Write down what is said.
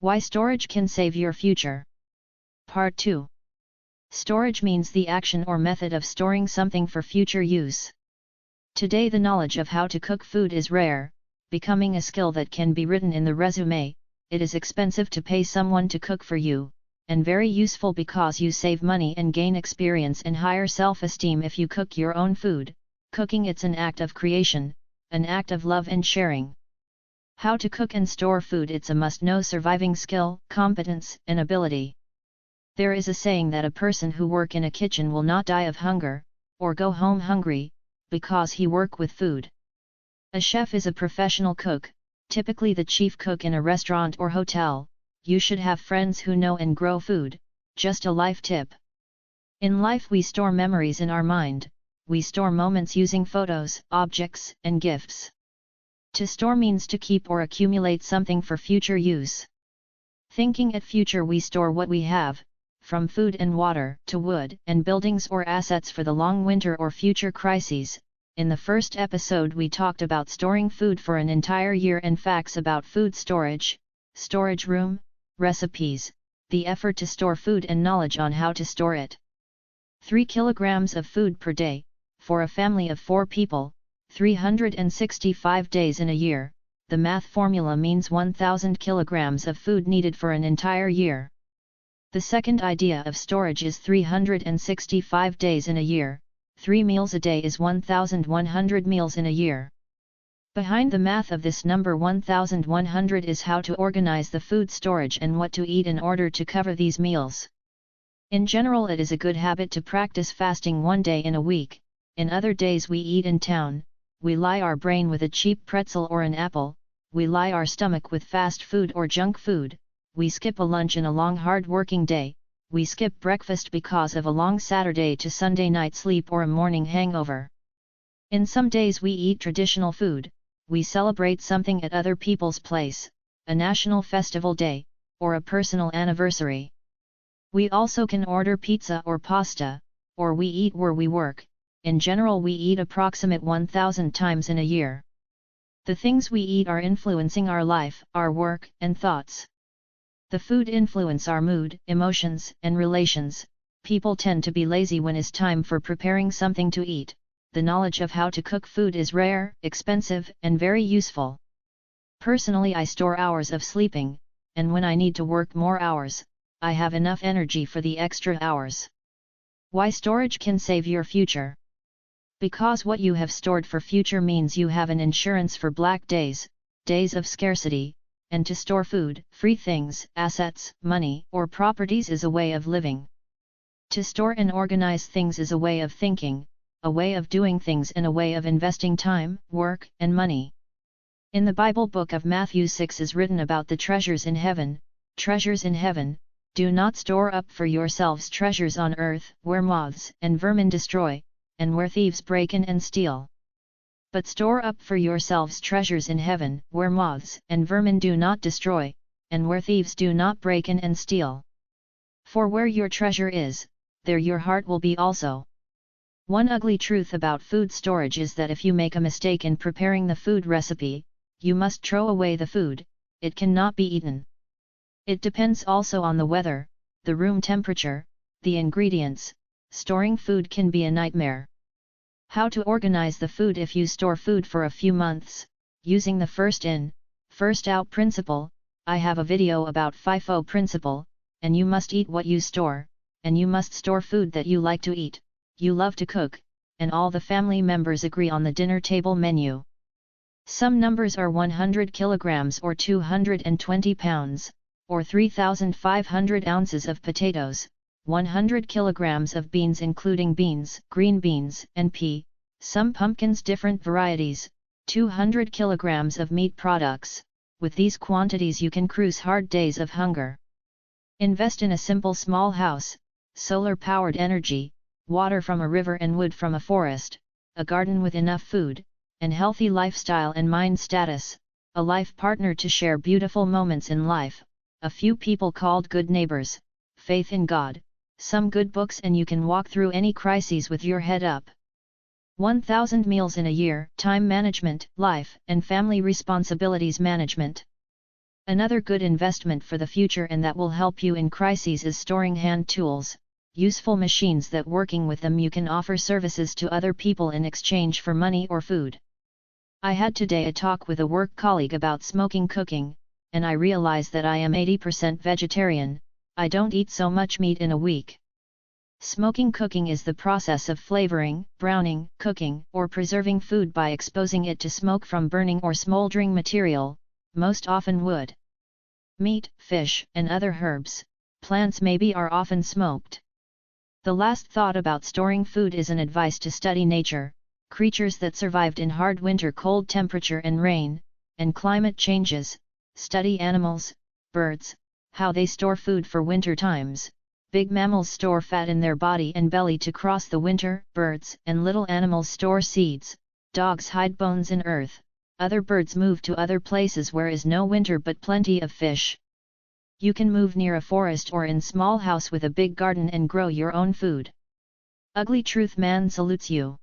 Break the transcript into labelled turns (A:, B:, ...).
A: Why storage can save your future. Part 2. Storage means the action or method of storing something for future use. Today the knowledge of how to cook food is rare, becoming a skill that can be written in the resume. It is expensive to pay someone to cook for you, and very useful because you save money and gain experience and higher self-esteem if you cook your own food. Cooking, it's an act of creation, an act of love and sharing. How to cook and store food, it's a must-know surviving skill, competence, and ability. There is a saying that a person who work in a kitchen will not die of hunger, or go home hungry, because he work with food. A chef is a professional cook, typically the chief cook in a restaurant or hotel. You should have friends who know and grow food. Just a life tip. In life we store memories in our mind, we store moments using photos, objects, and gifts. To store means to keep or accumulate something for future use. Thinking at future, we store what we have, from food and water to wood and buildings or assets for the long winter or future crises. In the first episode we talked about storing food for an entire year and facts about food storage, storage room, recipes, the effort to store food and knowledge on how to store it. 3 kilograms of food per day, for a family of 4 people, 365 days in a year. The math formula means 1000 kilograms of food needed for an entire year. The second idea of storage is 365 days in a year, 3 meals a day is 1100 meals in a year. Behind the math of this number 1100 is how to organize the food storage and what to eat in order to cover these meals. In general, it is a good habit to practice fasting 1 day in a week. In other days we eat in town, we lie our brain with a cheap pretzel or an apple, we lie our stomach with fast food or junk food, we skip a lunch in a long hard working day, we skip breakfast because of a long Saturday to Sunday night sleep or a morning hangover. In some days we eat traditional food, we celebrate something at other people's place, a national festival day, or a personal anniversary. We also can order pizza or pasta, or we eat where we work. In general we eat approximate 1000 times in a year. The things we eat are influencing our life, our work, and thoughts. The food influence our mood, emotions, and relations. People tend to be lazy when it's time for preparing something to eat. The knowledge of how to cook food is rare, expensive, and very useful. Personally, I store hours of sleeping, and when I need to work more hours, I have enough energy for the extra hours. Why storage can save your future? Because what you have stored for future means you have an insurance for black days, days of scarcity, and to store food, free things, assets, money, or properties is a way of living. To store and organize things is a way of thinking, a way of doing things, and a way of investing time, work, and money. In the Bible book of Matthew 6 is written about the treasures in heaven. Treasures in heaven, do not store up for yourselves treasures on earth, where moths and vermin destroy, and where thieves break in and steal. But store up for yourselves treasures in heaven, where moths and vermin do not destroy, and where thieves do not break in and steal. For where your treasure is, there your heart will be also. One ugly truth about food storage is that if you make a mistake in preparing the food recipe, you must throw away the food. It cannot be eaten. It depends also on the weather, the room temperature, the ingredients. Storing food can be a nightmare. How to organize the food if you store food for a few months, using the first in, first out principle. I have a video about FIFO principle, and you must eat what you store, and you must store food that you like to eat. You love to cook, and all the family members agree on the dinner table menu. Some numbers are 100 kilograms or 220 pounds, or 3,500 ounces of potatoes, 100 kilograms of beans including beans, green beans, and pea, some pumpkins different varieties, 200 kilograms of meat products. With these quantities you can cruise hard days of hunger. Invest in a simple small house, solar-powered energy, water from a river and wood from a forest, a garden with enough food, and healthy lifestyle and mind status, a life partner to share beautiful moments in life, a few people called good neighbors, faith in God, some good books, and you can walk through any crises with your head up. 1000 meals in a year, time management, life and family responsibilities management. Another good investment for the future and that will help you in crises is storing hand tools, useful machines that working with them you can offer services to other people in exchange for money or food. I had today a talk with a work colleague about smoking cooking, and I realize that I am 80% vegetarian. I don't eat so much meat in a week. Smoking cooking is the process of flavoring, browning, cooking, or preserving food by exposing it to smoke from burning or smoldering material, most often wood. Meat, fish, and other herbs, plants maybe are often smoked. The last thought about storing food is an advice to study nature, creatures that survived in hard winter cold temperature and rain, and climate changes, study animals, birds, how they store food for winter times. Big mammals store fat in their body and belly to cross the winter, birds and little animals store seeds, dogs hide bones in earth, other birds move to other places where is no winter but plenty of fish. You can move near a forest or in small house with a big garden and grow your own food. Ugly Truth Man salutes you.